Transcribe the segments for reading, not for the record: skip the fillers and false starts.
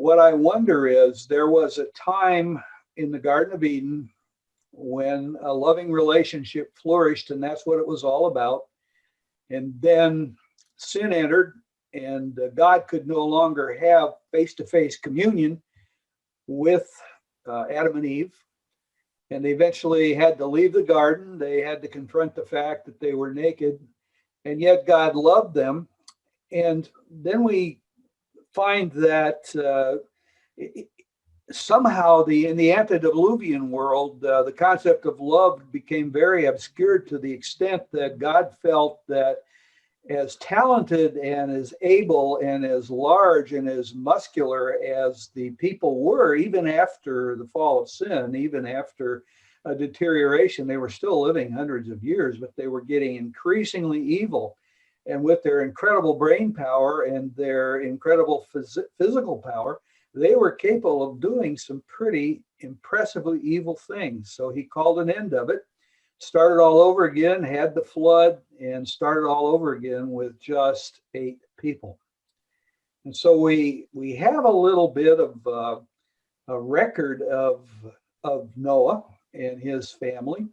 what I wonder is there was a time in the Garden of Eden when a loving relationship flourished, and that's what it was all about. And then sin entered, and God could no longer have face-to-face communion with Adam and Eve. And they eventually had to leave the garden. They had to confront the fact that they were naked, and yet God loved them. And then we find that somehow in the antediluvian world, the concept of love became very obscured to the extent that God felt that as talented and as able and as large and as muscular as the people were, even after the fall of sin, even after a deterioration, they were still living hundreds of years, but they were getting increasingly evil. And with their incredible brain power and their incredible physical power, they were capable of doing some pretty impressively evil things. So he called an end of it, started all over again, had the flood, and started all over again with just 8 people. And so we have a little bit of a record of Noah and his family,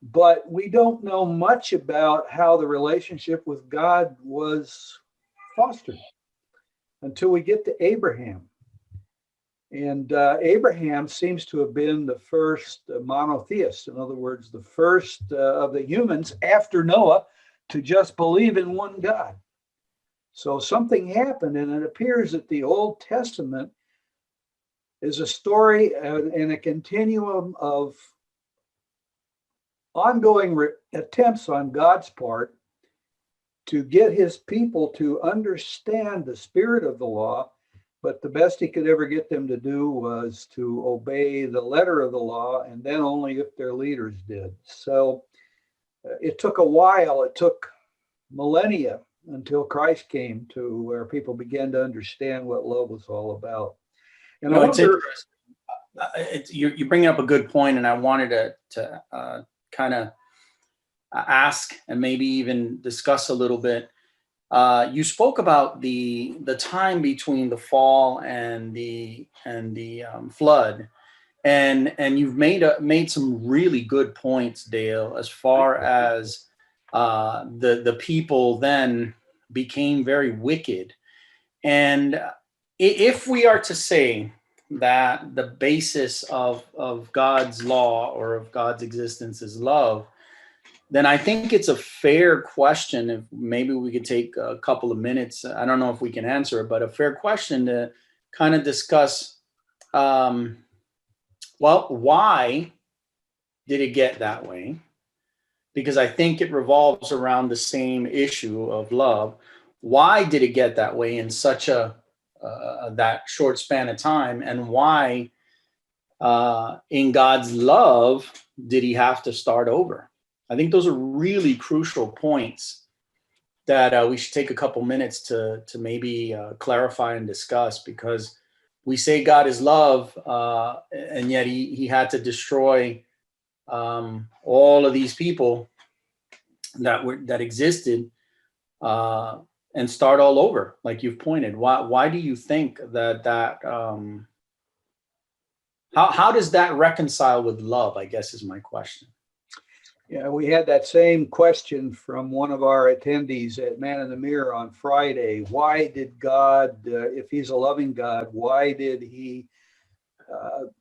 but we don't know much about how the relationship with God was fostered until we get to Abraham. And Abraham seems to have been the first monotheist. In other words, the first of the humans after Noah to just believe in one God. So something happened, and it appears that the Old Testament is a story and a continuum of ongoing attempts on God's part to get his people to understand the spirit of the law. But the best he could ever get them to do was to obey the letter of the law, and then only if their leaders did. So it took a while, it took millennia until Christ came to where people began to understand what love was all about. And no, it's interesting. You bring up a good point, and I wanted to kind of ask and maybe even discuss a little bit. You spoke about the time between the fall and the flood, and you've made some really good points, Dale, as far as the people then became very wicked. And if we are to say that the basis of God's law or of God's existence is love, then I think it's a fair question. If maybe we could take a couple of minutes, I don't know if we can answer it, but a fair question to kind of discuss, well, why did it get that way? Because I think it revolves around the same issue of love. Why did it get that way in such that short span of time? And why, in God's love, did he have to start over? I think those are really crucial points that we should take a couple minutes to maybe clarify and discuss, because we say God is love, and yet he had to destroy all of these people that existed and start all over, like you've pointed. Why do you think that how does that reconcile with love, I guess, is my question. Yeah, we had that same question from one of our attendees at Man in the Mirror on Friday. Why did God, if he's a loving God, why did he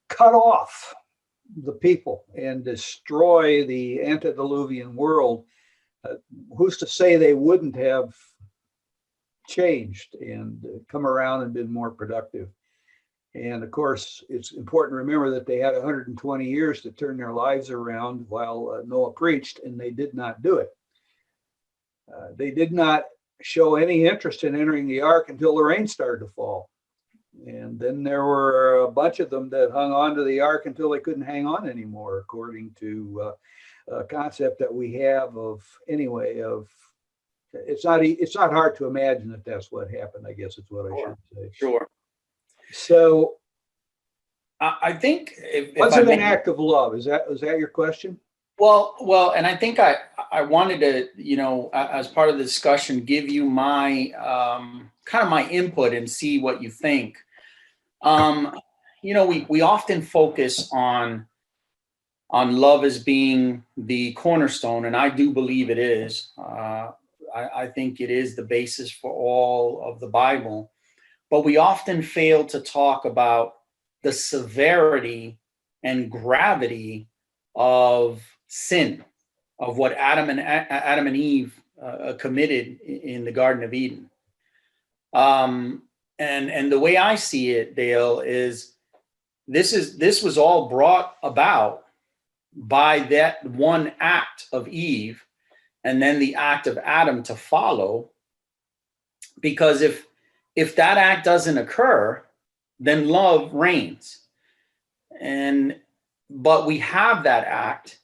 cut off the people and destroy the antediluvian world? Who's to say they wouldn't have changed and come around and been more productive? And of course, it's important to remember that they had 120 years to turn their lives around while Noah preached, and they did not do it. They did not show any interest in entering the ark until the rain started to fall. And then there were a bunch of them that hung on to the ark until they couldn't hang on anymore, according to a concept that we have it's not hard to imagine that that's what happened, I guess is what I should say. Sure. So I think what's an act of love? Is that your question? Well, and I think I wanted to, as part of the discussion, give you my kind of my input and see what you think. Um, we often focus on love as being the cornerstone, and I do believe it is. I think it is the basis for all of the Bible, but we often fail to talk about the severity and gravity of sin, of what Adam and Eve committed in the Garden of Eden. Um, and the way I see it, Dale, is this was all brought about by that one act of Eve, and then the act of Adam to follow. Because if that act doesn't occur, then love reigns. And but we have that act,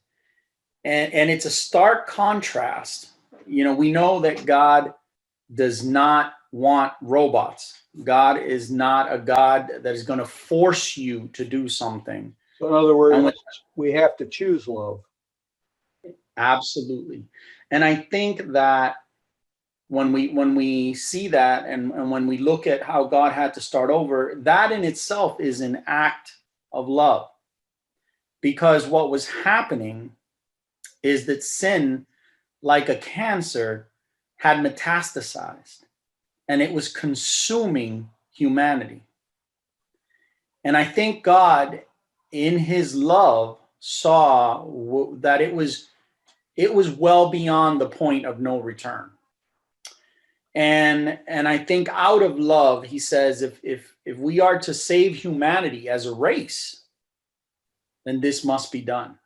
and it's a stark contrast. We know that God does not want robots. God is not a God that is going to force you to do something. So in other words, we have to choose love. Absolutely. And I think that when we see that, and when we look at how God had to start over, that in itself is an act of love. Because what was happening is that sin, like a cancer, had metastasized, and it was consuming humanity. And I think God, in his love, saw that it was well beyond the point of no return. And I think out of love, he says, if we are to save humanity as a race, then this must be done.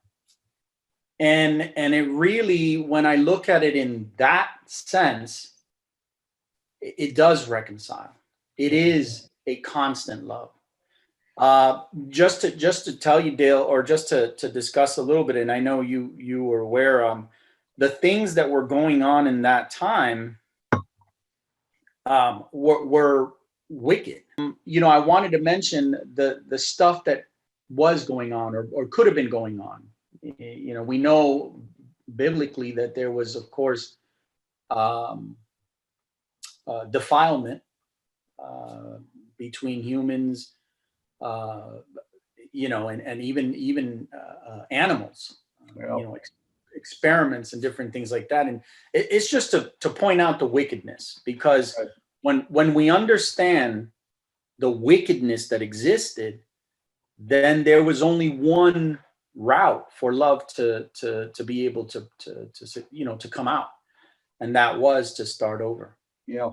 And it really, when I look at it in that sense, it does reconcile. It is a constant love. Just to tell you, Dale, or just to discuss a little bit, and I know you were aware, the things that were going on in that time were wicked. I wanted to mention the stuff that was going on, or could have been going on. We know biblically that there was, of course, defilement between humans, and even animals, experiments and different things like that. And it's just to point out the wickedness, because when we understand the wickedness that existed, then there was only one route for love to be able to come out, and that was to start over. Yeah.